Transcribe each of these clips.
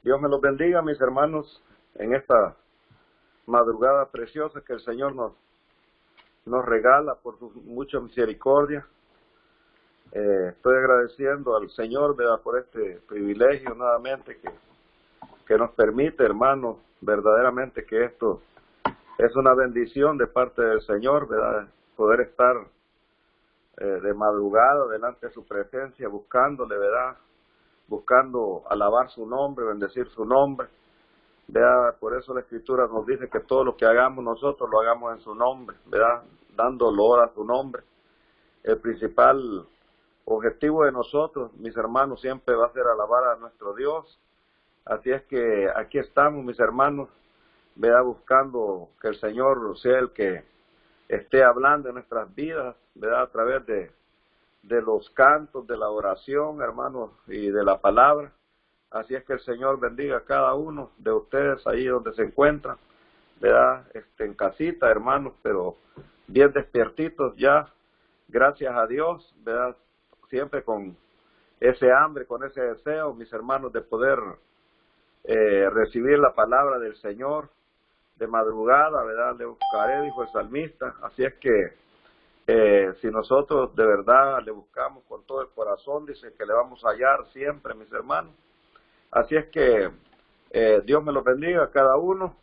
Dios me los bendiga, mis hermanos, en esta madrugada preciosa que el Señor nos regala por su mucha misericordia. Estoy agradeciendo al Señor, ¿verdad?, por este privilegio nuevamente que nos permite, hermanos, verdaderamente que esto es una bendición de parte del Señor, ¿verdad?, poder estar de madrugada delante de su presencia, buscándole, ¿verdad?, buscando alabar su nombre, bendecir su nombre. ¿Verdad? Por eso la Escritura nos dice que todo lo que hagamos nosotros lo hagamos en su nombre, ¿verdad?, dando honor a su nombre. El principal objetivo de nosotros, mis hermanos, siempre va a ser alabar a nuestro Dios. Así es que aquí estamos, mis hermanos, ¿verdad?, buscando que el Señor sea el que esté hablando en nuestras vidas, ¿verdad?, a través de los cantos, de la oración, hermanos, y de la palabra. Así es que el Señor bendiga a cada uno de ustedes ahí donde se encuentran, ¿verdad?, en casita, hermanos, pero bien despiertitos ya, gracias a Dios, ¿verdad?, siempre con ese hambre, con ese deseo, mis hermanos, de poder recibir la palabra del Señor de madrugada, ¿verdad? Le buscaré, dijo el salmista. Así es que si nosotros de verdad le buscamos con todo el corazón, dice que le vamos a hallar siempre, mis hermanos. Así es que Dios me los bendiga a cada uno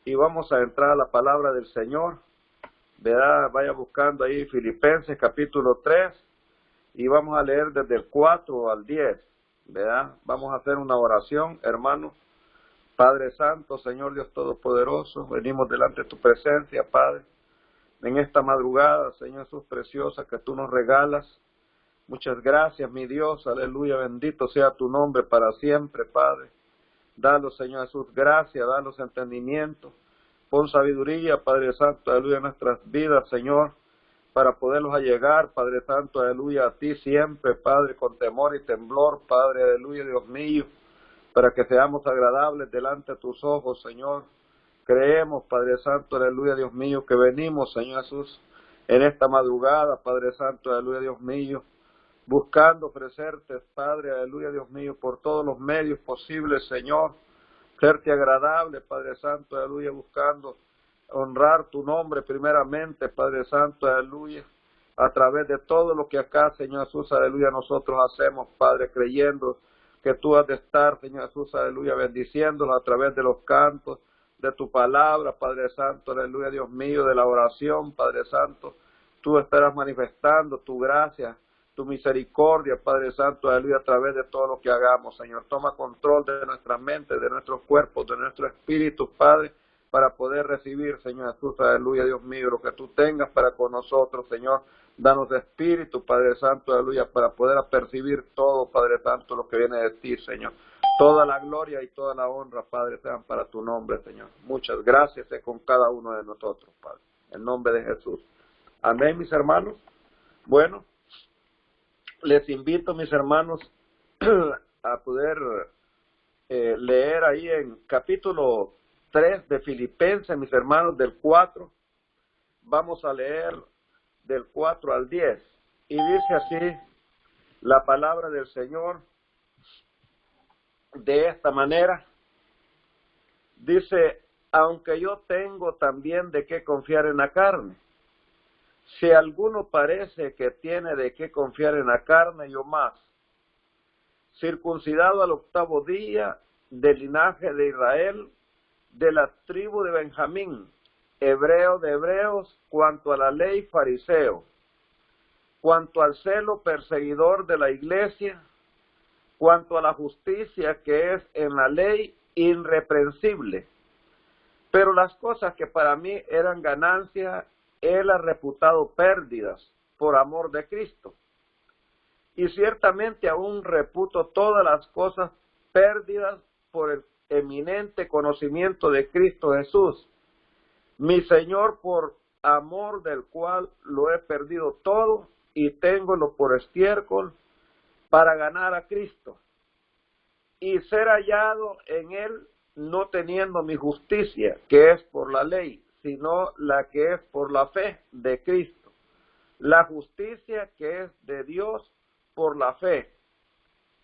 y vamos a entrar a la palabra del Señor, ¿verdad? Vaya buscando ahí Filipenses capítulo 3 y vamos a leer desde el 4 al 10, ¿verdad? Vamos a hacer una oración, hermanos. Padre Santo, Señor Dios Todopoderoso, venimos delante de tu presencia, Padre, en esta madrugada, Señor Jesús preciosa, que tú nos regalas. Muchas gracias, mi Dios, aleluya, bendito sea tu nombre para siempre, Padre. Danos, Señor Jesús, gracias, danos entendimiento, pon sabiduría, Padre Santo, aleluya, en nuestras vidas, Señor, para poderlos allegar, Padre Santo, aleluya, a ti siempre, Padre, con temor y temblor, Padre, aleluya, Dios mío, para que seamos agradables delante de tus ojos, Señor. Creemos, Padre Santo, aleluya, Dios mío, que venimos, Señor Jesús, en esta madrugada, Padre Santo, aleluya, Dios mío, buscando ofrecerte, Padre, aleluya, Dios mío, por todos los medios posibles, Señor, serte agradable, Padre Santo, aleluya, buscando honrar tu nombre primeramente, Padre Santo, aleluya, a través de todo lo que acá, Señor Jesús, aleluya, nosotros hacemos, Padre, creyendo que tú has de estar, Señor Jesús, aleluya, bendiciéndolo a través de los cantos, de tu palabra, Padre Santo, aleluya, Dios mío, de la oración, Padre Santo, tú estarás manifestando tu gracia, tu misericordia, Padre Santo, aleluya, a través de todo lo que hagamos, Señor. Toma control de nuestra mente, de nuestros cuerpos, de nuestro espíritu, Padre, para poder recibir, Señor Jesús, aleluya, Dios mío, lo que tú tengas para con nosotros, Señor. Danos espíritu, Padre Santo, aleluya, para poder percibir todo, Padre Santo, lo que viene de ti, Señor. Toda la gloria y toda la honra, Padre, sean para tu nombre, Señor. Muchas gracias con cada uno de nosotros, Padre. En nombre de Jesús. Amén, mis hermanos. Bueno, les invito, mis hermanos, a poder leer ahí en capítulo 3 de Filipenses, mis hermanos, del 4. Vamos a leer del 4 al 10. Y dice así la palabra del Señor de esta manera. Dice, aunque yo tengo también de qué confiar en la carne. Si alguno parece que tiene de qué confiar en la carne, yo más. Circuncidado al 8º día, del linaje de Israel, de la tribu de Benjamín, hebreo de hebreos, cuanto a la ley fariseo, cuanto al celo perseguidor de la iglesia, cuanto a la justicia que es en la ley irreprensible. Pero las cosas que para mí eran ganancia, él ha reputado pérdidas por amor de Cristo. Y ciertamente aún reputo todas las cosas pérdidas por el eminente conocimiento de Cristo Jesús, mi Señor, por amor del cual lo he perdido todo y téngolo por estiércol para ganar a Cristo y ser hallado en él, no teniendo mi justicia, que es por la ley, sino la que es por la fe de Cristo, la justicia que es de Dios por la fe.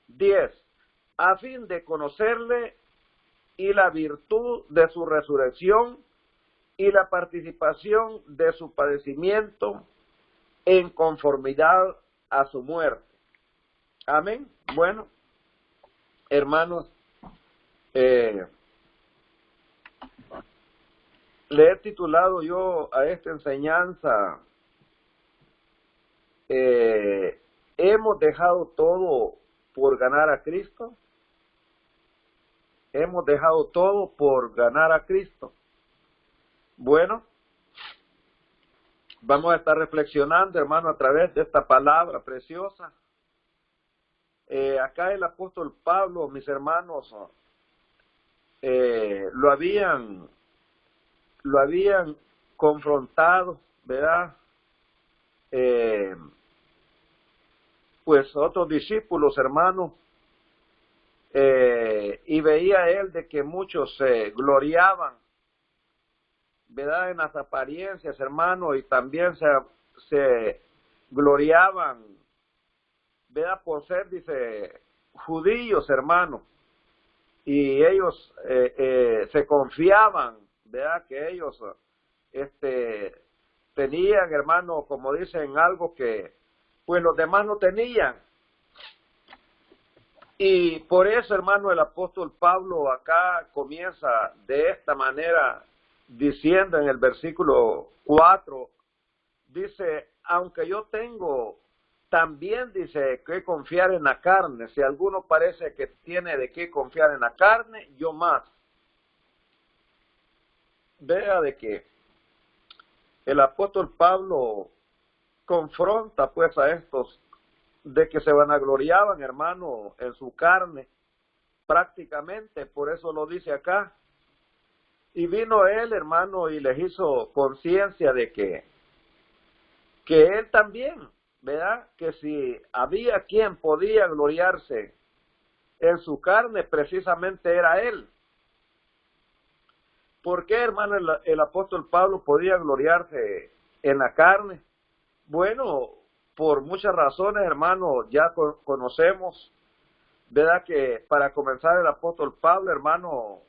10. A fin de conocerle y la virtud de su resurrección y la participación de su padecimiento en conformidad a su muerte. Amén. Bueno, hermanos, le he titulado yo a esta enseñanza, ¿hemos dejado todo por ganar a Cristo? ¿Hemos dejado todo por ganar a Cristo? Bueno, vamos a estar reflexionando, hermano, a través de esta palabra preciosa. Acá el apóstol Pablo, mis hermanos, lo habían confrontado, ¿verdad? Pues otros discípulos, hermanos, y veía él de que muchos se gloriaban, ¿verdad? En las apariencias, hermano, y también se gloriaban, ¿verdad? Por ser, dice, judíos, hermano, y ellos se confiaban, ¿verdad? Que ellos tenían, hermano, como dicen, algo que pues los demás no tenían. Y por eso, hermano, el apóstol Pablo acá comienza de esta manera, diciendo en el versículo 4, dice, aunque yo tengo también, dice, que confiar en la carne, si alguno parece que tiene de qué confiar en la carne, yo más. Vea de que el apóstol Pablo confronta pues a estos de que se vanagloriaban, hermano, en su carne, prácticamente, por eso lo dice acá. Y vino él, hermano, y les hizo conciencia de que él también, ¿verdad? Que si había quien podía gloriarse en su carne, precisamente era él. ¿Por qué, hermano, el apóstol Pablo podía gloriarse en la carne? Bueno, por muchas razones, hermano, ya conocemos, ¿verdad? Que para comenzar el apóstol Pablo, hermano,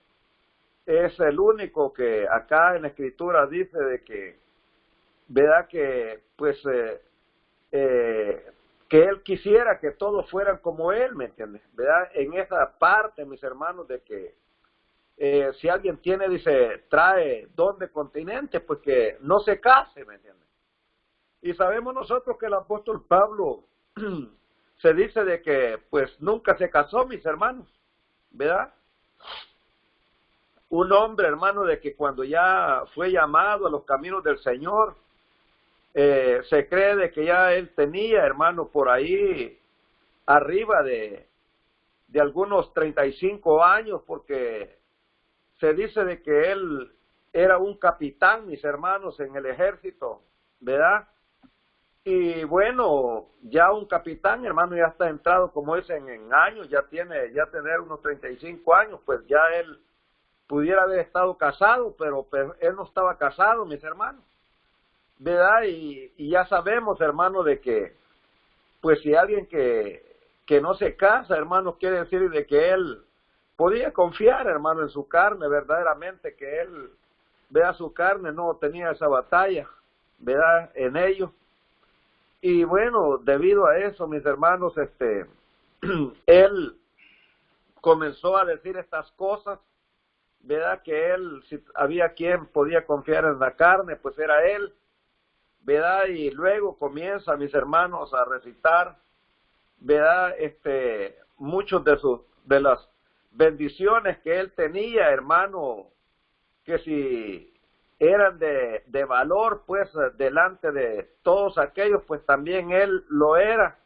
es el único que acá en la Escritura dice de que, ¿verdad? Que, pues, que él quisiera que todos fueran como él, ¿me entiendes? ¿Verdad? En esa parte, mis hermanos, de que si alguien tiene, dice, trae don de continente, pues que no se case, ¿me entiendes? Y sabemos nosotros que el apóstol Pablo se dice de que pues nunca se casó, mis hermanos, ¿verdad? Un hombre, hermano, de que cuando ya fue llamado a los caminos del Señor, se cree de que ya él tenía, hermano, por ahí arriba de algunos 35 años, porque se dice de que él era un capitán, mis hermanos, en el ejército, ¿verdad? Y bueno, ya un capitán, hermano, ya está entrado, como dicen, en años, ya tener unos 35 años, pues ya él pudiera haber estado casado, pero él no estaba casado, mis hermanos, ¿verdad? Y ya sabemos, hermano, de que, pues si alguien que no se casa, hermano, quiere decir de que él podía confiar, hermano, en su carne, verdaderamente, que él, vea, su carne no tenía esa batalla, ¿verdad? En ello. Y bueno, debido a eso, mis hermanos, él comenzó a decir estas cosas, ¿verdad? Que él, si había quien podía confiar en la carne, pues era él, ¿verdad? Y luego comienza, mis hermanos, a recitar, ¿verdad? Muchos de las bendiciones que él tenía, hermano, que si eran de valor, pues, delante de todos aquellos, pues también él lo era.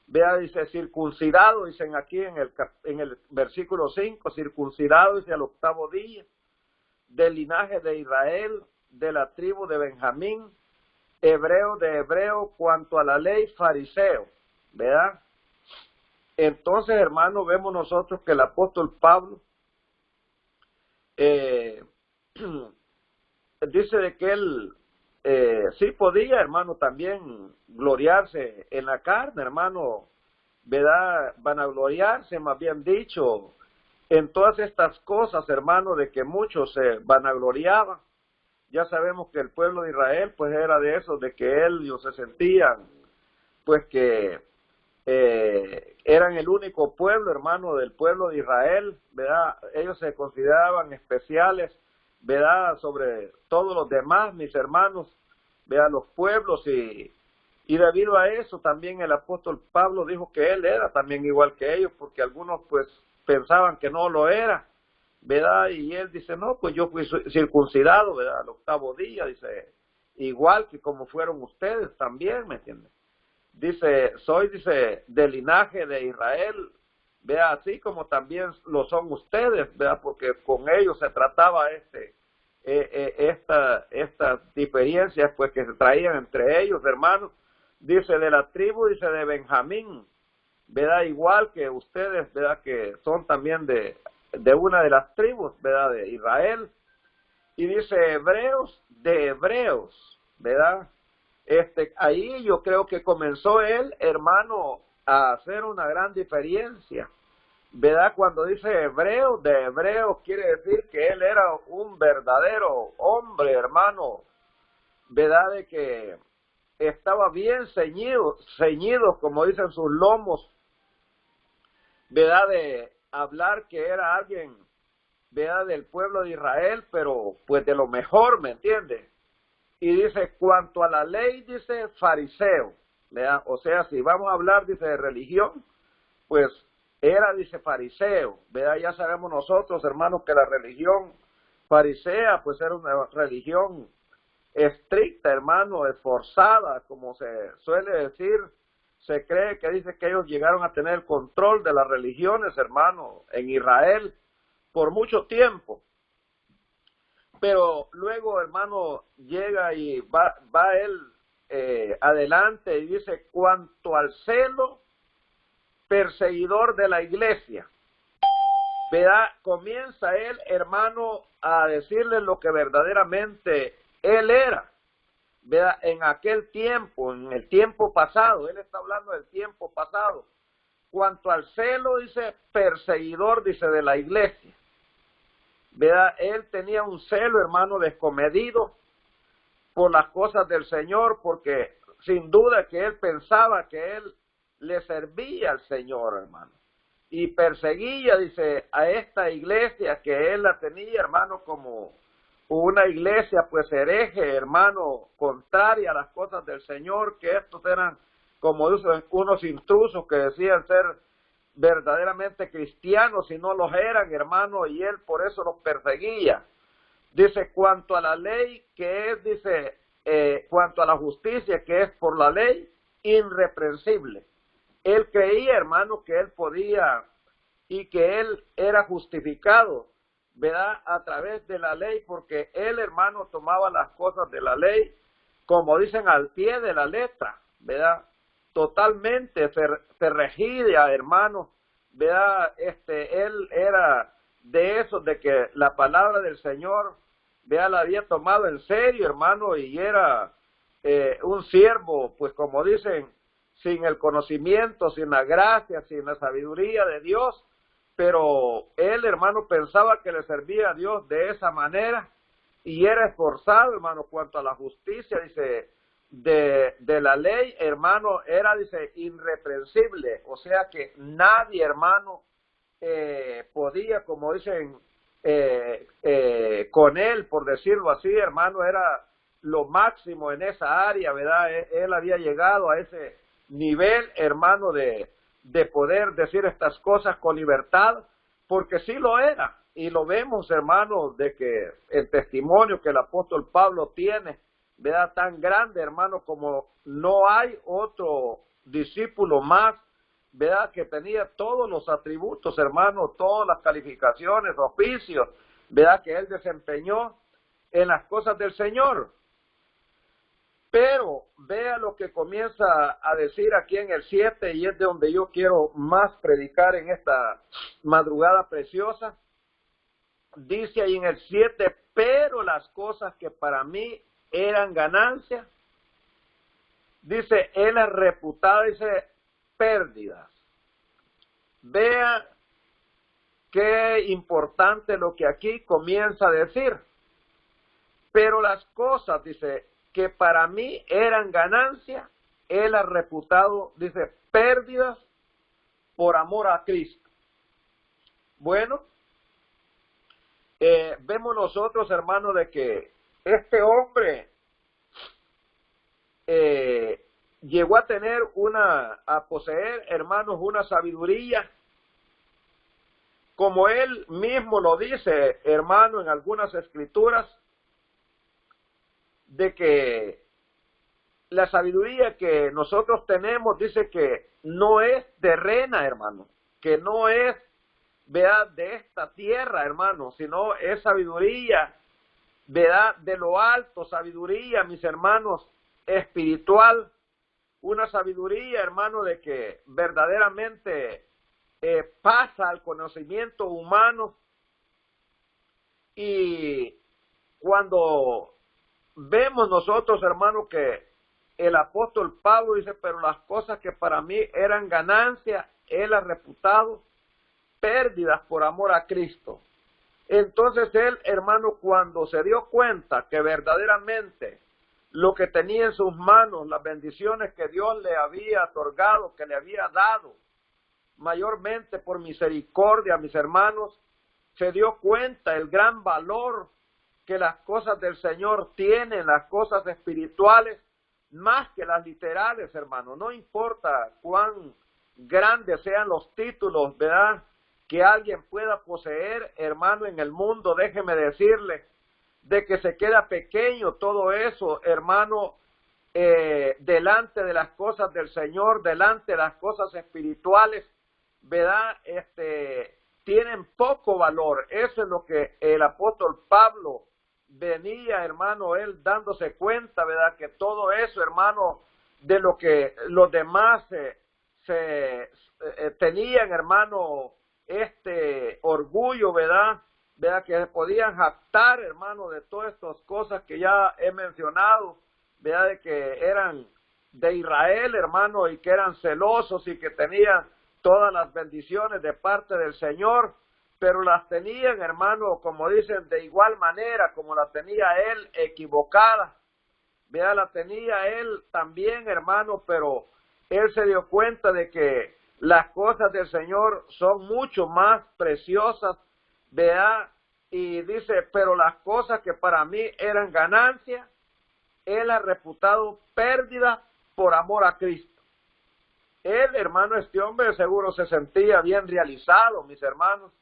Vea, dice, circuncidado, dicen aquí en el versículo 5, circuncidado, dice, al 8º día, del linaje de Israel, de la tribu de Benjamín, hebreo de hebreo, cuanto a la ley, fariseo, ¿verdad? Entonces, hermano, vemos nosotros que el apóstol Pablo dice de que él sí podía, hermano, también gloriarse en la carne, hermano, ¿verdad? Vanagloriarse, más bien dicho, en todas estas cosas, hermano, de que muchos se vanagloriaban. Ya sabemos que el pueblo de Israel, pues era de esos, de que ellos se sentían, pues que eran el único pueblo, hermano, del pueblo de Israel, ¿verdad? Ellos se consideraban especiales, ¿verdad? Sobre todos los demás, mis hermanos, ¿verdad? Los pueblos, y debido a eso también el apóstol Pablo dijo que él era también igual que ellos, porque algunos pues pensaban que no lo era, ¿verdad? Y él dice, no, pues yo fui circuncidado, ¿verdad? Al 8º día, dice, igual que como fueron ustedes también, ¿me entiendes? Dice, soy, dice, del linaje de Israel, vea, así como también lo son ustedes, vea, porque con ellos se trataba estas diferencias, pues, que se traían entre ellos, hermanos. Dice, de la tribu, dice, de Benjamín, vea, igual que ustedes, vea, que son también de una de las tribus, vea, de Israel. Y dice, hebreos de hebreos, ¿verdad? Ahí yo creo que comenzó él, hermano, a hacer una gran diferencia, ¿verdad? Cuando dice hebreo de hebreos, quiere decir que él era un verdadero hombre, hermano, ¿verdad? De que estaba bien ceñido, como dicen sus lomos, ¿verdad? De hablar que era alguien, ¿verdad? Del pueblo de Israel, pero pues de lo mejor, ¿me entiendes? Y dice, cuanto a la ley, dice, fariseo, ¿verdad? O sea, si vamos a hablar, dice, de religión, pues era, dice, fariseo, ¿verdad? Ya sabemos nosotros, hermanos, que la religión farisea, pues era una religión estricta, hermano, esforzada, como se suele decir. Se cree que dice que ellos llegaron a tener el control de las religiones, hermano, en Israel por mucho tiempo. Pero luego, hermano, llega y va él adelante y dice, cuanto al celo, perseguidor de la iglesia, ¿verdad? Comienza él, hermano, a decirle lo que verdaderamente él era, ¿verdad? En aquel tiempo, en el tiempo pasado, él está hablando del tiempo pasado. Cuanto al celo, dice, perseguidor, dice, de la iglesia. ¿Verdad? Él tenía un celo, hermano, descomedido por las cosas del Señor, porque sin duda que él pensaba que él le servía al Señor, hermano. Y perseguía, dice, a esta iglesia que él la tenía, hermano, como una iglesia, pues hereje, hermano, contraria a las cosas del Señor, que estos eran, como dicen, unos intrusos que decían ser verdaderamente cristianos y no los eran, hermano, y él por eso los perseguía. Dice, cuanto a la ley que es, dice, cuanto a la justicia que es por la ley, irreprensible. Él creía, hermano, que él podía y que él era justificado, ¿verdad? A través de la ley, porque él, hermano, tomaba las cosas de la ley, como dicen, al pie de la letra, ¿verdad? Totalmente se regía, hermano, ¿verdad? Él era de esos, de que la palabra del Señor, ¿verdad? La había tomado en serio, hermano, y era un siervo, pues como dicen, sin el conocimiento, sin la gracia, sin la sabiduría de Dios, pero él, hermano, pensaba que le servía a Dios de esa manera y era esforzado, hermano, cuanto a la justicia, dice, de la ley, hermano, era, dice, irreprensible, o sea que nadie, hermano, podía, como dicen, con él, por decirlo así, hermano, era lo máximo en esa área, ¿verdad? Él había llegado a ese nivel, hermano, de poder decir estas cosas con libertad, porque sí lo era, y lo vemos, hermano, de que el testimonio que el apóstol Pablo tiene, ¿verdad? Tan grande, hermano, como no hay otro discípulo más, ¿verdad? Que tenía todos los atributos, hermano, todas las calificaciones, oficios, ¿verdad? Que él desempeñó en las cosas del Señor. Pero vea lo que comienza a decir aquí en el 7, y es de donde yo quiero más predicar en esta madrugada preciosa. Dice ahí en el 7, pero las cosas que para mí eran ganancia, dice, él es reputado, dice, pérdidas. Vea qué importante lo que aquí comienza a decir. Pero las cosas, dice, que para mí eran ganancia, él ha reputado, dice, pérdidas por amor a Cristo. Bueno, vemos nosotros, hermanos, de que este hombre llegó a tener a poseer, hermanos, una sabiduría, como él mismo lo dice, hermano, en algunas escrituras, de que la sabiduría que nosotros tenemos, dice que no es terrena, hermano, que no es, vea, de esta tierra, hermano, sino es sabiduría, vea, de lo alto, sabiduría, mis hermanos, espiritual, una sabiduría, hermano, de que verdaderamente pasa al conocimiento humano. Y cuando vemos nosotros, hermano, que el apóstol Pablo dice, pero las cosas que para mí eran ganancia, él ha reputado pérdidas por amor a Cristo. Entonces él, hermano, cuando se dio cuenta que verdaderamente lo que tenía en sus manos, las bendiciones que Dios le había otorgado, que le había dado, mayormente por misericordia, mis hermanos, se dio cuenta el gran valor que las cosas del Señor tienen, las cosas espirituales, más que las literales, hermano. No importa cuán grandes sean los títulos, ¿verdad?, que alguien pueda poseer, hermano, en el mundo, déjeme decirle, de que se queda pequeño todo eso, hermano, delante de las cosas del Señor, delante de las cosas espirituales, ¿verdad? Tienen poco valor. Eso es lo que el apóstol Pablo venía, hermano, él dándose cuenta, ¿verdad? Que todo eso, hermano, de lo que los demás tenían, hermano, orgullo, ¿verdad? Que podían jactar, hermano, de todas estas cosas que ya he mencionado, ¿verdad? De que eran de Israel, hermano, y que eran celosos y que tenían todas las bendiciones de parte del Señor, pero las tenían, hermano, como dicen, de igual manera como las tenía él, equivocada, ¿verdad? La tenía él también, hermano, pero él se dio cuenta de que las cosas del Señor son mucho más preciosas, ¿verdad? Y dice, pero las cosas que para mí eran ganancia, él ha reputado pérdida por amor a Cristo. Él, hermano, este hombre seguro se sentía bien realizado, mis hermanos,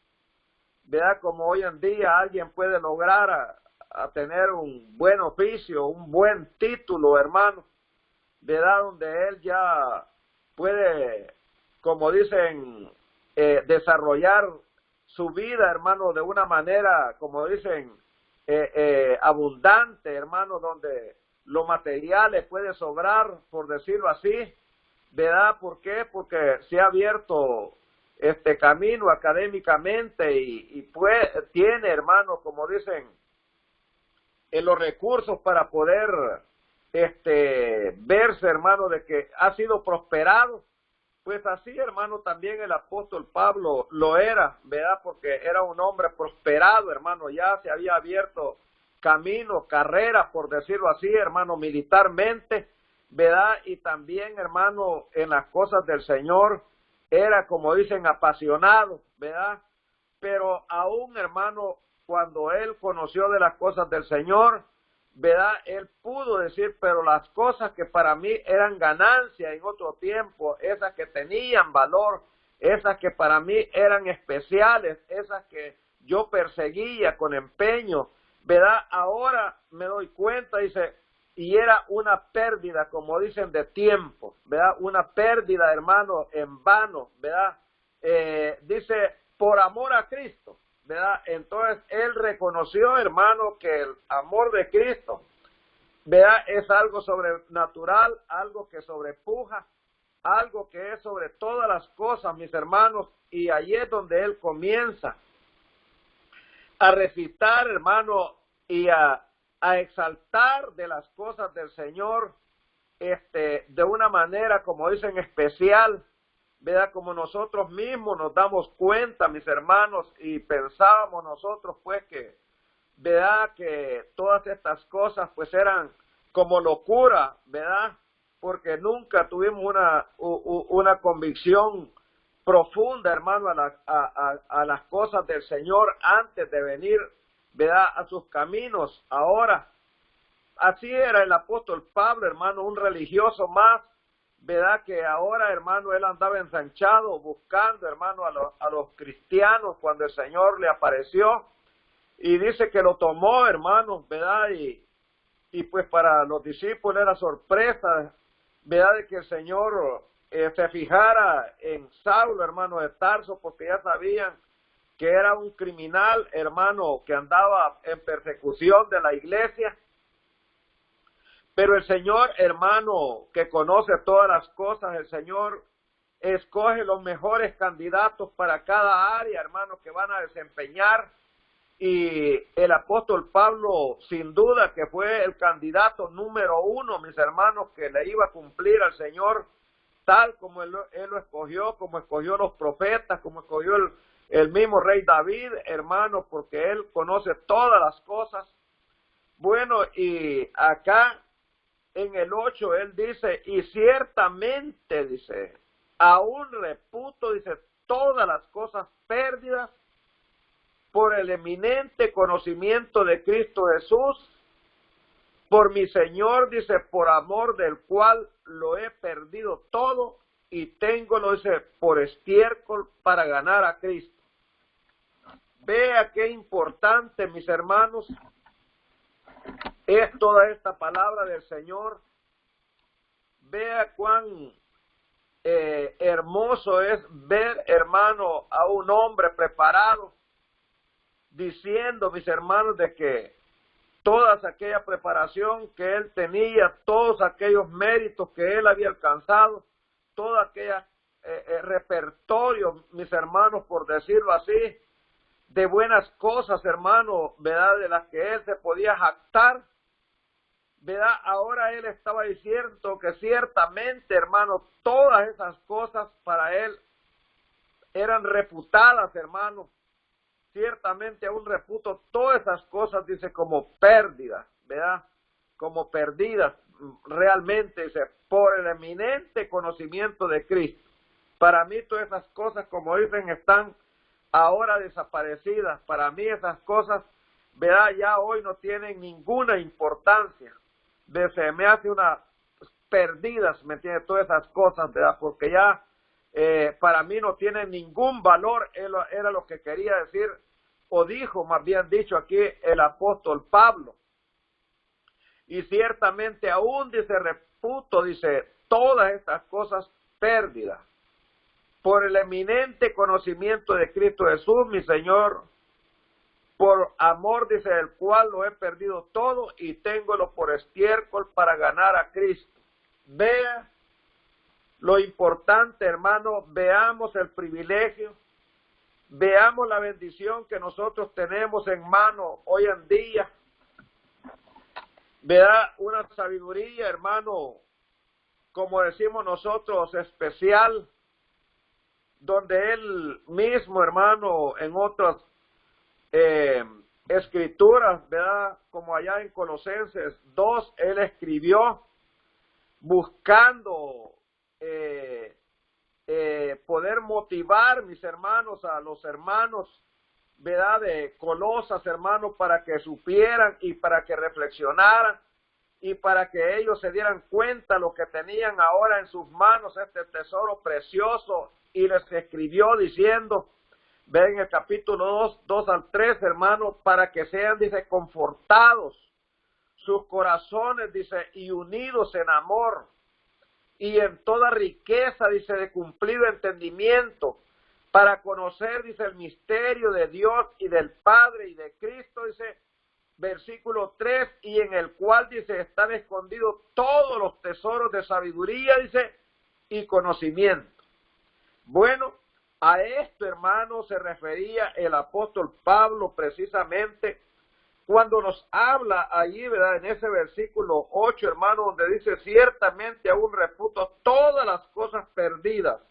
¿verdad? Como hoy en día alguien puede lograr a tener un buen oficio, un buen título, hermano, ¿verdad? Donde él ya puede, como dicen, desarrollar su vida, hermano, de una manera, como dicen, abundante, hermano, donde lo material le puede sobrar, por decirlo así, ¿verdad? ¿Por qué? Porque se ha abierto este camino académicamente y pues tiene, hermano, como dicen, los recursos para poder verse, hermano, de que ha sido prosperado. Pues así, hermano, también el apóstol Pablo lo era, ¿verdad? Porque era un hombre prosperado, hermano, ya se había abierto camino, carrera, por decirlo así, hermano, militarmente, ¿verdad? Y también, hermano, en las cosas del Señor, era, como dicen, apasionado, ¿verdad? Pero aún, hermano, cuando él conoció de las cosas del Señor, ¿verdad? Él pudo decir, pero las cosas que para mí eran ganancia en otro tiempo, esas que tenían valor, esas que para mí eran especiales, esas que yo perseguía con empeño, ¿verdad? Ahora me doy cuenta, dice, y era una pérdida, como dicen, de tiempo, ¿verdad? Una pérdida, hermano, en vano, ¿verdad? Dice, por amor a Cristo, ¿verdad? Entonces él reconoció, hermano, que el amor de Cristo, ¿verdad? Es algo sobrenatural, algo que sobrepuja, algo que es sobre todas las cosas, mis hermanos, y ahí es donde él comienza a recitar, hermano, y a exaltar de las cosas del Señor, de una manera, como dicen, especial, ¿verdad? Como nosotros mismos nos damos cuenta, mis hermanos, y pensábamos nosotros, pues, que, ¿verdad? Que todas estas cosas, pues, eran como locura, ¿verdad? Porque nunca tuvimos una convicción profunda, hermano, a las cosas del Señor antes de venir, ¿verdad? A sus caminos. Ahora, así era el apóstol Pablo, hermano, un religioso más, ¿verdad? Que ahora, hermano, él andaba ensanchado buscando, hermano, a los cristianos cuando el Señor le apareció, y dice que lo tomó, hermano, ¿verdad? Y pues para los discípulos era sorpresa, ¿verdad? De que el Señor se fijara en Saulo, hermano de Tarso, porque ya sabían que era un criminal, hermano, que andaba en persecución de la iglesia. Pero el Señor, hermano, que conoce todas las cosas, el Señor escoge los mejores candidatos para cada área, hermano, que van a desempeñar. Y el apóstol Pablo, sin duda, que fue el candidato número uno, mis hermanos, que le iba a cumplir al Señor, tal como él lo escogió, como escogió los profetas, como escogió el mismo rey David, hermano, porque él conoce todas las cosas. Bueno, y acá en el 8 él dice, y ciertamente, dice, aún reputo, dice, todas las cosas pérdidas por el eminente conocimiento de Cristo Jesús, por mi Señor, dice, por amor del cual lo he perdido todo y tengo, lo dice, por estiércol para ganar a Cristo. Vea qué importante, mis hermanos, es toda esta palabra del Señor. Vea cuán hermoso es ver, hermano, a un hombre preparado, diciendo, mis hermanos, de que toda aquella preparación que él tenía, todos aquellos méritos que él había alcanzado, todo aquel repertorio, mis hermanos, por decirlo así, de buenas cosas, hermano, ¿verdad? De las que él se podía jactar, ¿verdad? Ahora él estaba diciendo que ciertamente, hermano, todas esas cosas para él eran reputadas, hermano. Ciertamente aún reputo todas esas cosas, dice, como pérdidas, ¿verdad? Como perdidas, realmente, dice, por el eminente conocimiento de Cristo. Para mí todas esas cosas, como dicen, están ahora desaparecidas. Para mí esas cosas, ¿verdad? Ya hoy no tienen ninguna importancia. Se me hace una perdidas, ¿me entiendes? Todas esas cosas, ¿verdad? Porque ya para mí no tienen ningún valor, era lo que quería decir, o dijo, más bien dicho aquí, el apóstol Pablo. Y ciertamente aún, dice, reputo, dice, todas estas cosas pérdidas, por el eminente conocimiento de Cristo Jesús, mi Señor, por amor, dice, del cual lo he perdido todo y téngolo por estiércol para ganar a Cristo. Vea lo importante, hermano, veamos el privilegio, veamos la bendición que nosotros tenemos en mano hoy en día. Vea una sabiduría, hermano, como decimos nosotros, especial, donde él mismo, hermano, en otras escrituras, ¿verdad? Como allá en Colosenses 2, él escribió buscando poder motivar, mis hermanos, a los hermanos, ¿verdad? De Colosas, hermanos, para que supieran y para que reflexionaran y para que ellos se dieran cuenta lo que tenían ahora en sus manos, este tesoro precioso, y les escribió diciendo, ven en el capítulo 2 al 3, hermanos, para que sean, dice, confortados sus corazones, dice, y unidos en amor, y en toda riqueza, dice, de cumplido entendimiento, para conocer, dice, el misterio de Dios y del Padre y de Cristo, dice, versículo 3, y en el cual, dice, están escondidos todos los tesoros de sabiduría, dice, y conocimiento. Bueno, a esto, hermano, se refería el apóstol Pablo precisamente cuando nos habla allí, ¿verdad? En ese versículo 8, hermano, donde dice, ciertamente aún reputo todas las cosas perdidas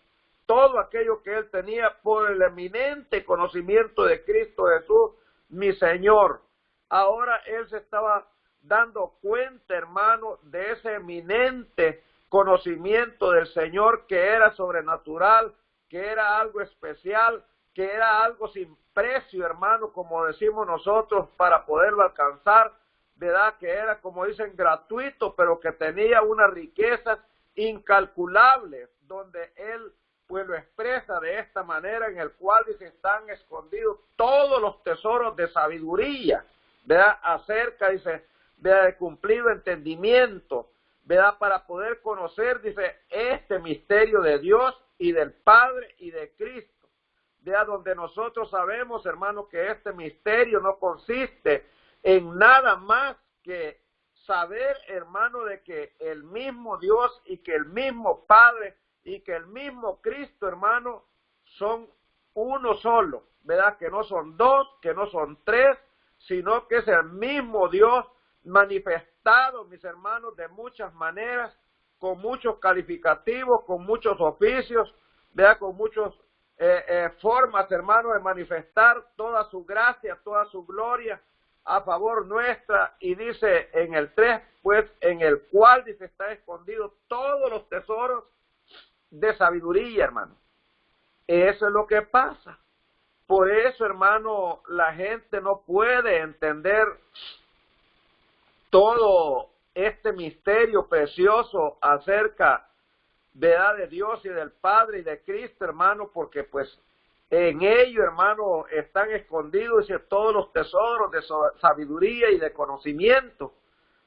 todo aquello que él tenía por el eminente conocimiento de Cristo Jesús, mi Señor. Ahora él se estaba dando cuenta, hermano, de ese eminente conocimiento del Señor, que era sobrenatural, que era algo especial, que era algo sin precio, hermano, como decimos nosotros, para poderlo alcanzar, ¿verdad? Que era, como dicen, gratuito, pero que tenía unas riquezas incalculables, donde él pues lo expresa de esta manera, en el cual dice, están escondidos todos los tesoros de sabiduría, ¿verdad? Acerca, dice, de cumplido entendimiento, ¿verdad? Para poder conocer, dice, este misterio de Dios y del Padre y de Cristo, ¿verdad? Donde nosotros sabemos, hermano, que este misterio no consiste en nada más que saber, hermano, de que el mismo Dios y que el mismo Padre y que el mismo Cristo, hermano, son uno solo, ¿verdad? Que no son dos, que no son tres, sino que es el mismo Dios manifestado, mis hermanos, de muchas maneras, con muchos calificativos, con muchos oficios, ¿verdad? Con muchas formas, hermanos, de manifestar toda su gracia, toda su gloria a favor nuestra. Y dice en el 3, pues, en el cual, dice, está escondido todos los tesoros de sabiduría, hermano. Eso es lo que pasa. Por eso, hermano, la gente no puede entender todo este misterio precioso acerca, ¿verdad?, de Dios y del Padre y de Cristo, hermano, porque pues en ello, hermano, están escondidos, dice, todos los tesoros de sabiduría y de conocimiento,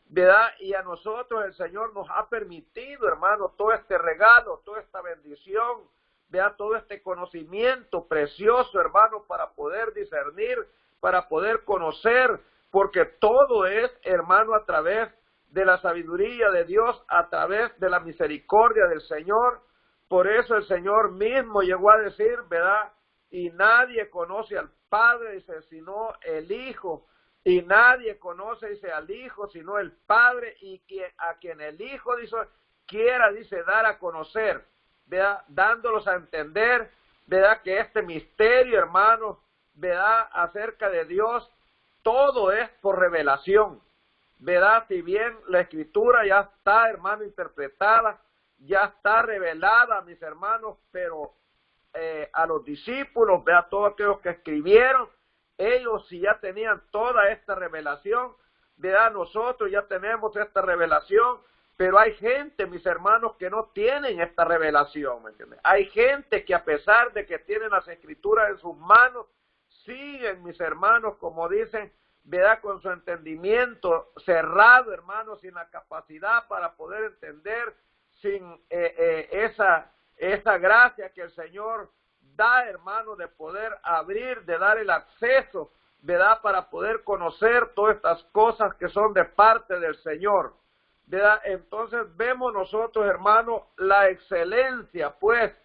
¿verdad? Y a nosotros el Señor nos ha permitido, hermano, todo este regalo, toda esta bendición, ¿verdad? Todo este conocimiento precioso, hermano, para poder discernir, para poder conocer, porque todo es, hermano, a través de la sabiduría de Dios, a través de la misericordia del Señor. Por eso el Señor mismo llegó a decir, ¿verdad? Y nadie conoce al Padre, dice, sino el Hijo. Y nadie conoce, dice, al Hijo, sino el Padre, y a quien el Hijo, dice, quiera, dice, dar a conocer, ¿verdad? Dándolos a entender, ¿verdad? Que este misterio, hermano, ¿verdad? Acerca de Dios, todo es por revelación, ¿verdad? Si bien la Escritura ya está, hermano, interpretada, ya está revelada, mis hermanos, pero a los discípulos, ¿verdad? Todos aquellos que escribieron, ellos sí ya tenían toda esta revelación, ¿verdad? Nosotros ya tenemos esta revelación, pero hay gente, mis hermanos, que no tienen esta revelación, ¿me entiendes? Hay gente que a pesar de que tienen las Escrituras en sus manos, siguen, mis hermanos, como dicen, ¿verdad? Con su entendimiento cerrado, hermanos, sin la capacidad para poder entender, sin esa gracia que el Señor da, hermano, de poder abrir, de dar el acceso, ¿verdad? Para poder conocer todas estas cosas que son de parte del Señor, ¿verdad? Entonces vemos nosotros, hermano, la excelencia, pues,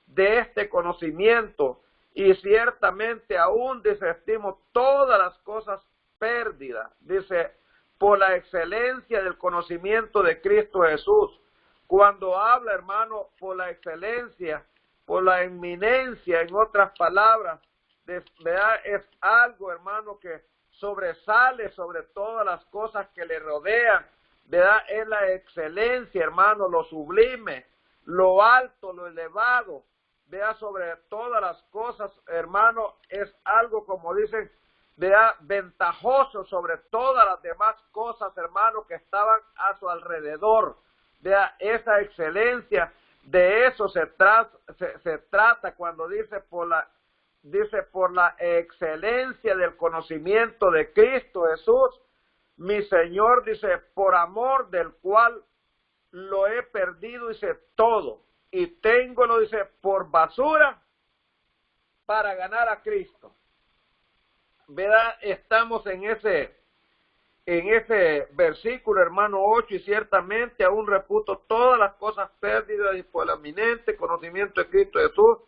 de este conocimiento, y ciertamente aún desestimo todas las cosas pérdidas, dice, por la excelencia del conocimiento de Cristo Jesús. Cuando habla, hermano, por la excelencia, por la eminencia, en otras palabras, ¿verdad? Es algo, hermano, que sobresale sobre todas las cosas que le rodean, ¿verdad? Es la excelencia, hermano, lo sublime, lo alto, lo elevado, vea, sobre todas las cosas, hermano, es algo, como dicen, vea, ventajoso sobre todas las demás cosas, hermano, que estaban a su alrededor. Vea, esa excelencia, de eso se trata cuando dice por la excelencia del conocimiento de Cristo Jesús, mi Señor, dice, por amor del cual lo he perdido, dice, todo, y téngolo, dice, por basura para ganar a Cristo. ¿Verdad? Estamos en ese versículo, hermano 8, y ciertamente aún reputo todas las cosas perdidas y por el eminente conocimiento de Cristo Jesús,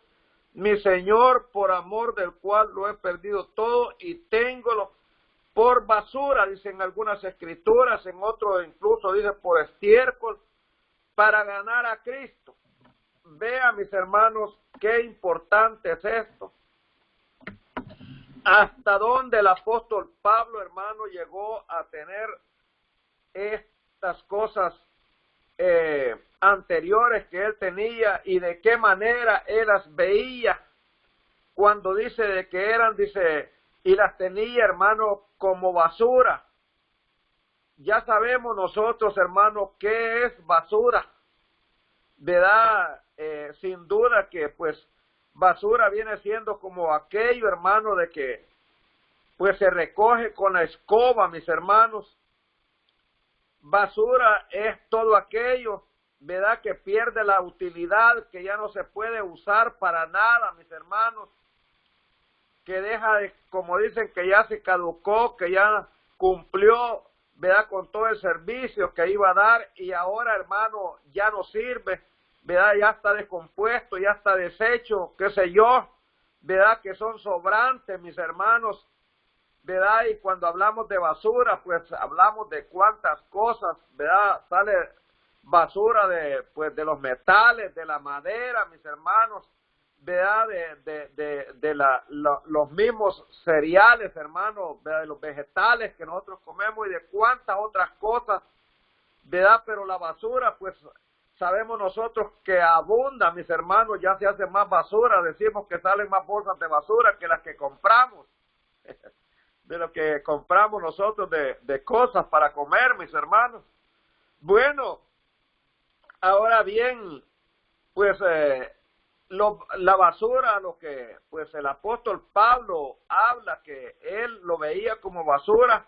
mi Señor, por amor del cual lo he perdido todo y téngolo por basura, dicen algunas escrituras, en otros incluso dice por estiércol, para ganar a Cristo. Vea, mis hermanos, qué importante es esto. Hasta dónde el apóstol Pablo, hermano, llegó a tener estas cosas anteriores que él tenía y de qué manera él las veía cuando dice de que eran, dice, y las tenía, hermano, como basura. Ya sabemos nosotros, hermano, qué es basura, ¿verdad? Sin duda que, pues, basura viene siendo como aquello, hermano, de que, pues, se recoge con la escoba, mis hermanos. Basura es todo aquello, ¿verdad? Que pierde la utilidad, que ya no se puede usar para nada, mis hermanos. Que deja de, como dicen, que ya se caducó, que ya cumplió, ¿verdad? Con todo el servicio que iba a dar y ahora, hermano, ya no sirve, ¿verdad? Ya está descompuesto, ya está deshecho, qué sé yo, ¿verdad? Que son sobrantes, mis hermanos, ¿verdad? Y cuando hablamos de basura, pues hablamos de cuántas cosas, ¿verdad? Sale basura de, pues, de los metales, de la madera, mis hermanos, ¿verdad? Los mismos cereales, hermanos, ¿verdad? De los vegetales que nosotros comemos y de cuántas otras cosas, ¿verdad? Pero la basura, pues, sabemos nosotros que abunda, mis hermanos, ya se hace más basura, decimos que salen más bolsas de basura que las que compramos, de lo que compramos nosotros de cosas para comer, mis hermanos. Bueno, ahora bien, pues, la basura, lo que pues el apóstol Pablo habla que él lo veía como basura,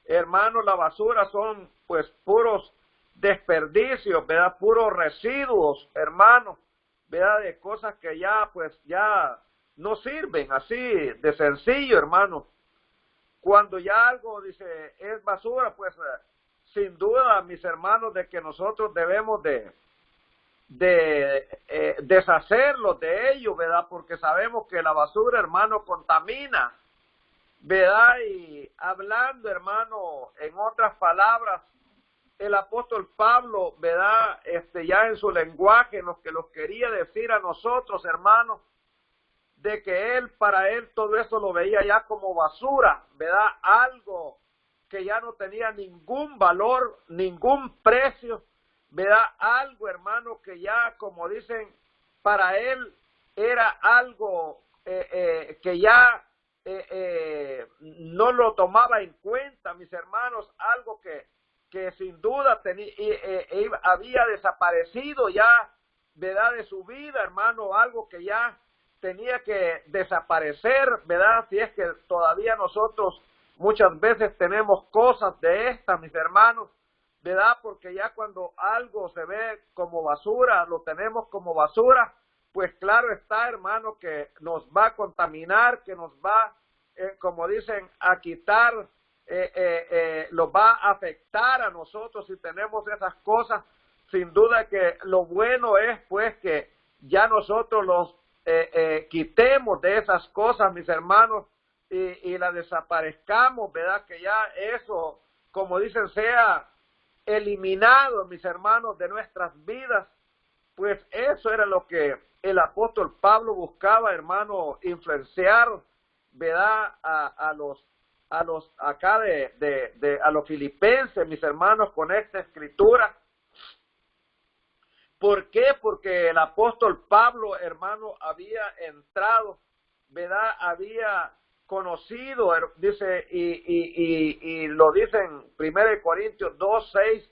hermanos, la basura son pues puros desperdicios, ¿verdad? Puros residuos, hermanos, ¿verdad? De cosas que ya pues ya no sirven, así de sencillo, hermano. Cuando ya algo dice es basura, pues sin duda, mis hermanos, de que nosotros debemos de deshacerlos de ellos, ¿verdad? Porque sabemos que la basura, hermano, contamina, ¿verdad? Y hablando, hermano, en otras palabras, el apóstol Pablo, ¿verdad? Ya en su lenguaje, lo que los quería decir a nosotros, hermanos, de que él, para él, todo eso lo veía ya como basura, ¿verdad? Algo que ya no tenía ningún valor, ningún precio, ¿verdad? Algo, hermano, que ya, como dicen, para él era algo que ya no lo tomaba en cuenta, mis hermanos, algo que sin duda había desaparecido ya, ¿verdad? De su vida, hermano, algo que ya tenía que desaparecer, ¿verdad? Si es que todavía nosotros muchas veces tenemos cosas de estas, mis hermanos, ¿verdad? Porque ya cuando algo se ve como basura, lo tenemos como basura, pues claro está, hermano, que nos va a contaminar, que nos va, como dicen, a quitar, lo va a afectar a nosotros si tenemos esas cosas. Sin duda que lo bueno es, pues, que ya nosotros los quitemos de esas cosas, mis hermanos, y las desaparezcamos, ¿verdad? Que ya eso, como dicen, sea eliminado, mis hermanos, de nuestras vidas. Pues eso era lo que el apóstol Pablo buscaba, hermano, influenciar, ¿verdad? A los acá a los filipenses, mis hermanos, con esta escritura. ¿Por qué? Porque el apóstol Pablo, hermano, había entrado, ¿verdad? Había conocido, dice, y lo dice en 1 Corintios 2, 6,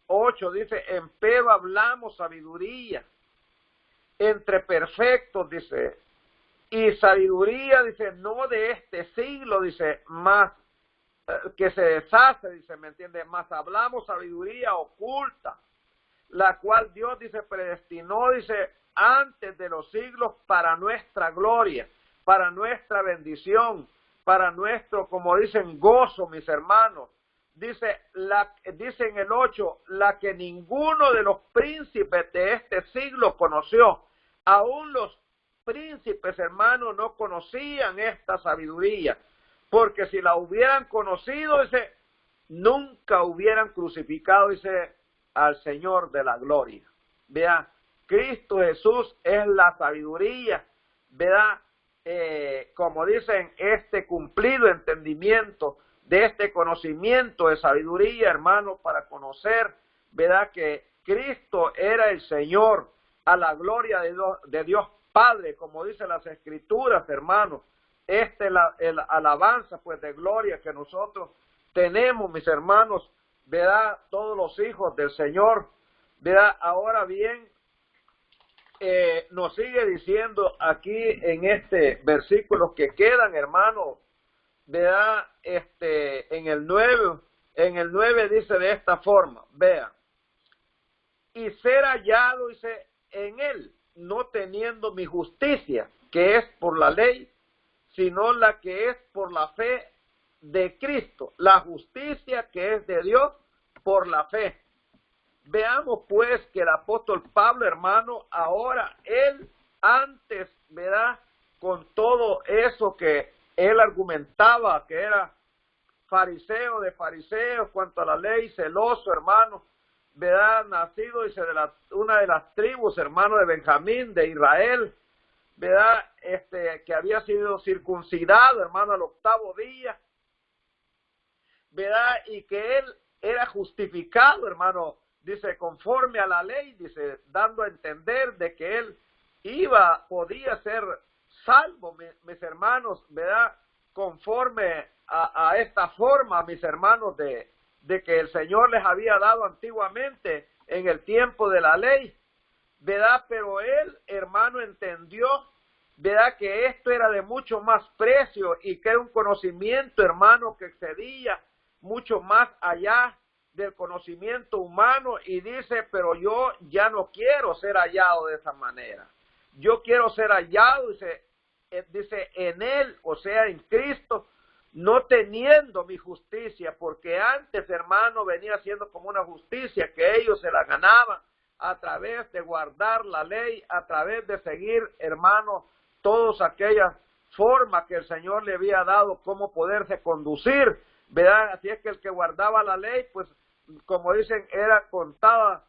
8, dice, empero hablamos sabiduría entre perfectos, dice, y sabiduría, dice, no de este siglo, dice, más que se deshace, dice, ¿me entiende? Más hablamos sabiduría oculta, la cual Dios, dice, predestinó, dice, antes de los siglos para nuestra gloria, para nuestra bendición, para nuestro, como dicen, gozo, mis hermanos. Dice en el 8, la que ninguno de los príncipes de este siglo conoció. Aún los príncipes, hermanos, no conocían esta sabiduría, porque si la hubieran conocido, dice, nunca hubieran crucificado, dice, al Señor de la gloria. Vea, Cristo Jesús es la sabiduría, ¿verdad? Como dicen, este cumplido entendimiento de este conocimiento de sabiduría, hermano, para conocer, ¿verdad? Que Cristo era el Señor, a la gloria de Dios Padre, como dicen las Escrituras, hermano. Esta es la alabanza, pues, de gloria que nosotros tenemos, mis hermanos, ¿verdad? Todos los hijos del Señor, ¿verdad? Ahora bien, nos sigue diciendo aquí en este versículo que quedan, hermano, ¿verdad? En el 9 dice de esta forma, vea, y ser hallado, dice, en él, no teniendo mi justicia, que es por la ley, sino la que es por la fe de Cristo, la justicia que es de Dios por la fe. Veamos pues que el apóstol Pablo, hermano, ahora él antes, ¿verdad? Con todo eso que él argumentaba, que era fariseo de fariseos, cuanto a la ley, celoso, hermano, ¿verdad? Nacido, dice, de una de las tribus, hermano, de Benjamín, de Israel, ¿verdad? Que había sido circuncidado, hermano, al 8º día, ¿verdad? Y que él era justificado, hermano, dice, conforme a la ley, dice, dando a entender de que él podía ser salvo, mis hermanos, ¿verdad? Conforme a esta forma, mis hermanos, de que el Señor les había dado antiguamente en el tiempo de la ley, ¿verdad? Pero él, hermano, entendió, ¿verdad? Que esto era de mucho más precio y que era un conocimiento, hermano, que excedía mucho más allá del conocimiento humano, y dice, pero yo ya no quiero ser hallado de esa manera. Yo quiero ser hallado, dice, en él, o sea, en Cristo, no teniendo mi justicia, porque antes, hermano, venía siendo como una justicia que ellos se la ganaban a través de guardar la ley, a través de seguir, hermano, todas aquellas formas que el Señor le había dado, cómo poderse conducir, ¿verdad? Así es que el que guardaba la ley, pues, como dicen, era contada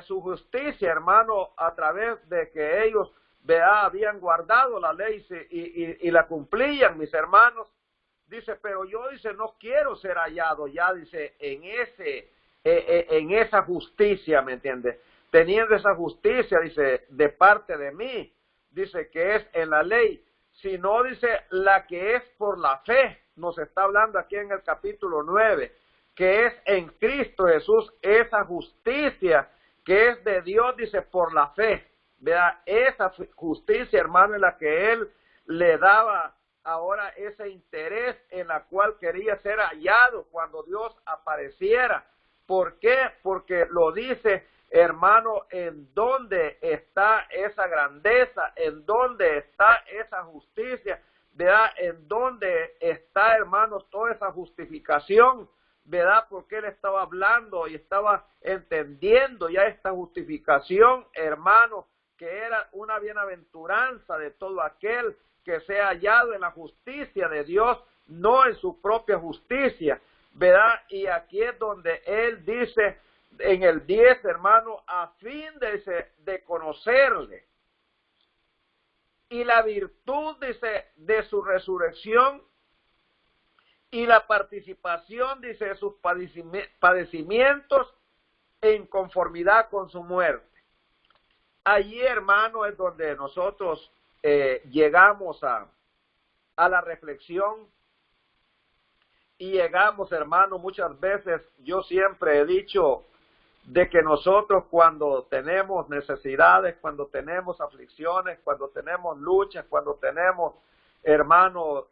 su justicia, hermano, a través de que ellos, ¿verdad? Habían guardado la ley y la cumplían, mis hermanos. Dice, pero yo, dice, no quiero ser hallado ya, dice, en esa justicia, ¿me entiende? Teniendo esa justicia, dice, de parte de mí, dice, que es en la ley, sino, dice, la que es por la fe. Nos está hablando aquí en el capítulo 9, que es en Cristo Jesús, esa justicia que es de Dios, dice, por la fe. Vea, esa justicia, hermano, en la que él le daba ahora ese interés, en la cual quería ser hallado cuando Dios apareciera. ¿Por qué? Porque lo dice, hermano, en dónde está esa grandeza, en dónde está esa justicia, ¿verdad? En dónde está, hermano, toda esa justificación, ¿verdad? Porque él estaba hablando y estaba entendiendo ya esta justificación, hermano, que era una bienaventuranza de todo aquel que sea hallado en la justicia de Dios, no en su propia justicia, ¿verdad? Y aquí es donde él dice en el 10, hermano, a fin de conocerle y la virtud, dice, de su resurrección y la participación, dice, de sus padecimientos en conformidad con su muerte. Allí, hermano, es donde nosotros llegamos a la reflexión y llegamos, hermano, muchas veces, yo siempre he dicho de que nosotros cuando tenemos necesidades, cuando tenemos aflicciones, cuando tenemos luchas, cuando tenemos, hermano,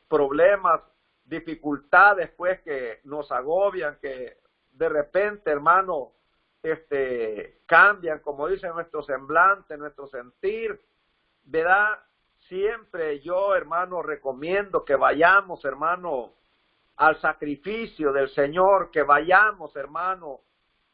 problemas, dificultades, pues, que nos agobian, que de repente, hermano, cambian, como dice nuestro semblante, nuestro sentir, ¿verdad? Siempre yo, hermano, recomiendo que vayamos, hermano, al sacrificio del Señor, que vayamos, hermano,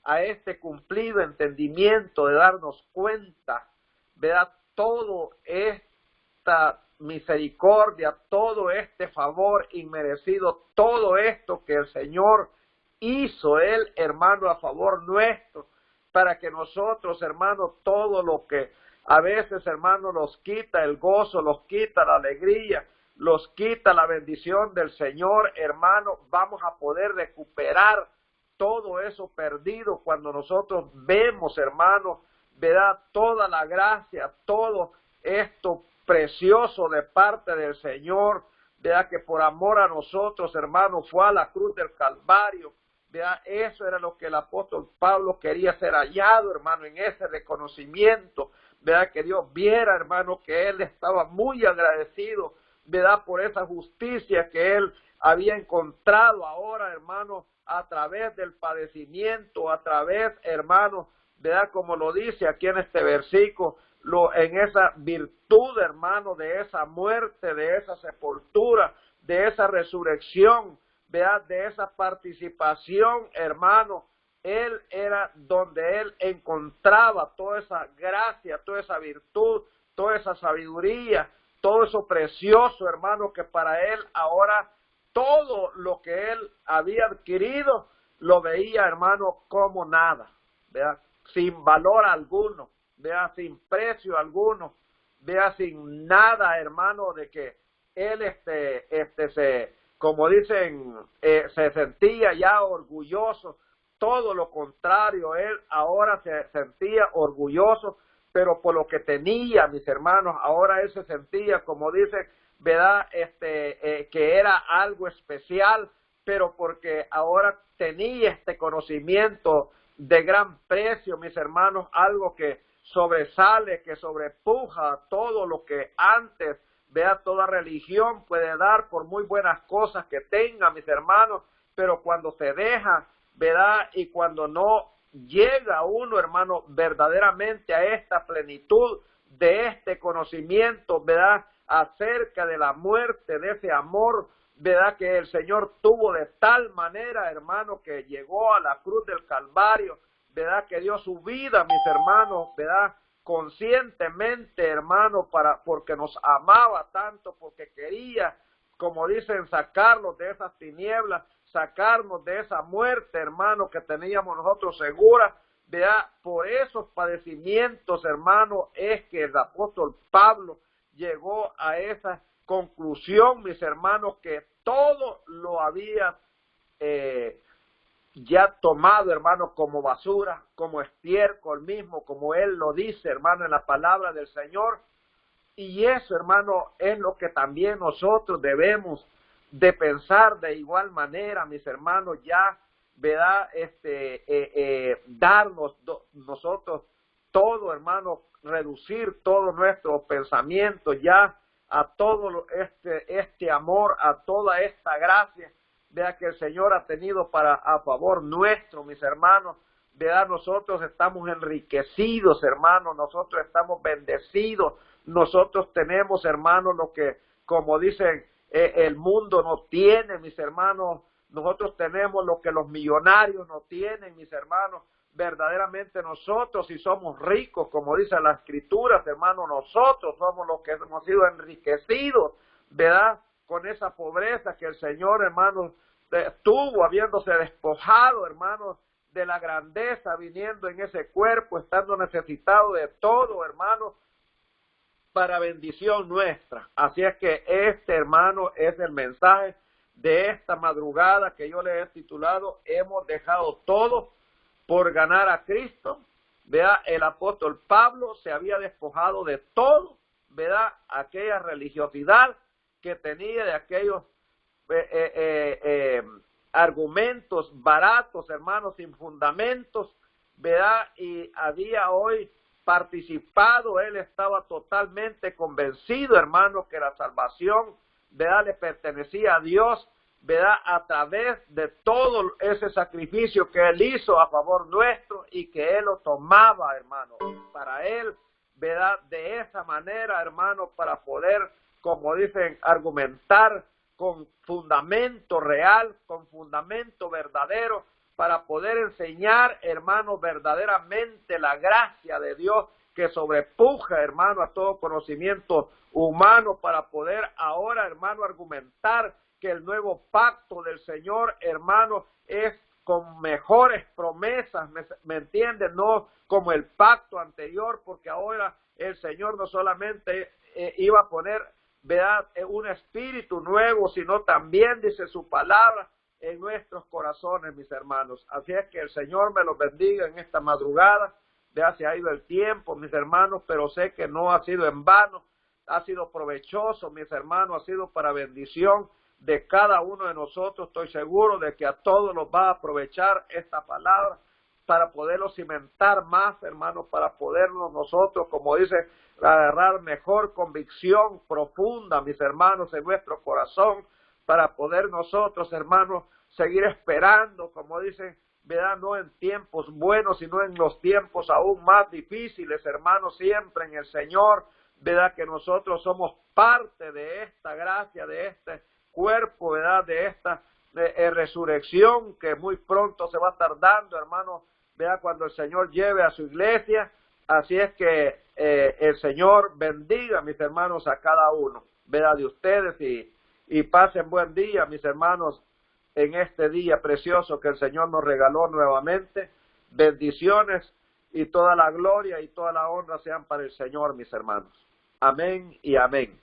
a este cumplido entendimiento de darnos cuenta, ¿verdad? Todo esta misericordia, todo este favor inmerecido, todo esto que el Señor hizo él, hermano, a favor nuestro, para que nosotros, hermano, todo lo que a veces, hermano, nos quita el gozo, nos quita la alegría, nos quita la bendición del Señor, hermano, vamos a poder recuperar todo eso perdido cuando nosotros vemos, hermano, ¿verdad? Toda la gracia, todo esto precioso de parte del Señor, ¿verdad? Que por amor a nosotros, hermano, fue a la cruz del Calvario, ¿verdad? Eso era lo que el apóstol Pablo quería ser hallado, hermano, en ese reconocimiento, ¿verdad? Que Dios viera, hermano, que él estaba muy agradecido, ¿verdad? Por esa justicia que él había encontrado ahora, hermano, a través del padecimiento, a través, hermano, ¿verdad? Como lo dice aquí en este versículo, en esa virtud, hermano, de esa muerte, de esa sepultura, de esa resurrección, ¿verdad? De esa participación, hermano, él era donde él encontraba toda esa gracia, toda esa virtud, toda esa sabiduría, todo eso precioso, hermano, que para él ahora todo lo que él había adquirido lo veía, hermano, como nada, ¿verdad? Sin valor alguno, ¿verdad? Sin precio alguno, ¿verdad? Sin nada, hermano, de que él como dicen, se sentía ya orgulloso. Todo lo contrario, él ahora se sentía orgulloso, pero por lo que tenía, mis hermanos, ahora él se sentía, como dicen, ¿verdad? Que era algo especial, pero porque ahora tenía este conocimiento de gran precio, mis hermanos, algo que sobresale, que sobrepuja todo lo que antes, vea, toda religión puede dar por muy buenas cosas que tenga, mis hermanos, pero cuando se deja, ¿verdad? Y cuando no llega uno, hermano, verdaderamente a esta plenitud de este conocimiento, ¿verdad? Acerca de la muerte, de ese amor, ¿verdad? Que el Señor tuvo de tal manera, hermano, que llegó a la cruz del Calvario, ¿verdad? Que dio su vida, mis hermanos, ¿verdad? Conscientemente, hermano, porque nos amaba tanto, porque quería, como dicen, sacarnos de esas tinieblas, sacarnos de esa muerte, hermano, que teníamos nosotros segura, ¿verdad? Por esos padecimientos, hermano, es que el apóstol Pablo llegó a esa conclusión, mis hermanos, que todo lo había ya tomado, hermano, como basura, como estiércol mismo, como él lo dice, hermano, en la palabra del Señor. Y eso, hermano, es lo que también nosotros debemos de pensar de igual manera, mis hermanos, ya, ¿verdad? Darnos nosotros todo, hermano, reducir todos nuestros pensamientos ya a todo este amor, a toda esta gracia, vea, que el Señor ha tenido a favor nuestro, mis hermanos, vea, nosotros estamos enriquecidos, hermanos, nosotros estamos bendecidos, nosotros tenemos, hermanos, lo que, como dicen, el mundo no tiene, mis hermanos, nosotros tenemos lo que los millonarios no tienen, mis hermanos, verdaderamente nosotros, si somos ricos, como dice la Escritura, hermanos, nosotros somos los que hemos sido enriquecidos, ¿verdad? Con esa pobreza que el Señor, hermanos, tuvo, habiéndose despojado, hermanos, de la grandeza, viniendo en ese cuerpo, estando necesitado de todo, hermanos, para bendición nuestra. Así es que hermano, es el mensaje de esta madrugada que yo le he titulado, hemos dejado todo por ganar a Cristo. Vea, el apóstol Pablo se había despojado de todo, ¿verdad? Aquella religiosidad que tenía, de aquellos argumentos baratos, hermanos, sin fundamentos, ¿verdad? Y había hoy participado, él estaba totalmente convencido, hermano, que la salvación, ¿verdad?, le pertenecía a Dios, ¿verdad?, a través de todo ese sacrificio que él hizo a favor nuestro y que él lo tomaba, hermano, para él, ¿verdad?, de esa manera, hermano, para poder, como dicen, argumentar con fundamento real, con fundamento verdadero, para poder enseñar, hermano, verdaderamente la gracia de Dios que sobrepuja, hermano, a todo conocimiento humano, para poder ahora, hermano, argumentar que el nuevo pacto del Señor, hermano, es con mejores promesas, ¿me entienden? No como el pacto anterior, porque ahora el Señor no solamente iba a poner, ¿verdad?, un espíritu nuevo, sino también, dice su palabra, en nuestros corazones, mis hermanos. Así es que el Señor me los bendiga en esta madrugada. Ya se ha ido el tiempo, mis hermanos, pero sé que no ha sido en vano, ha sido provechoso, mis hermanos, ha sido para bendición de cada uno de nosotros. Estoy seguro de que a todos nos va a aprovechar esta palabra para poderlo cimentar más, hermanos, para podernos nosotros, como dice, agarrar mejor convicción profunda, mis hermanos, en nuestro corazón, para poder nosotros, hermanos, seguir esperando, como dicen, ¿verdad?, no en tiempos buenos, sino en los tiempos aún más difíciles, hermanos, siempre en el Señor, ¿verdad?, que nosotros somos parte de esta gracia, de este cuerpo, ¿verdad?, de esta resurrección que muy pronto se va a estar dando, hermanos, ¿verdad?, cuando el Señor lleve a su iglesia. Así es que el Señor bendiga, mis hermanos, a cada uno, ¿verdad?, de ustedes, y pasen buen día, mis hermanos, en este día precioso que el Señor nos regaló nuevamente. Bendiciones, y toda la gloria y toda la honra sean para el Señor, mis hermanos. Amén y amén.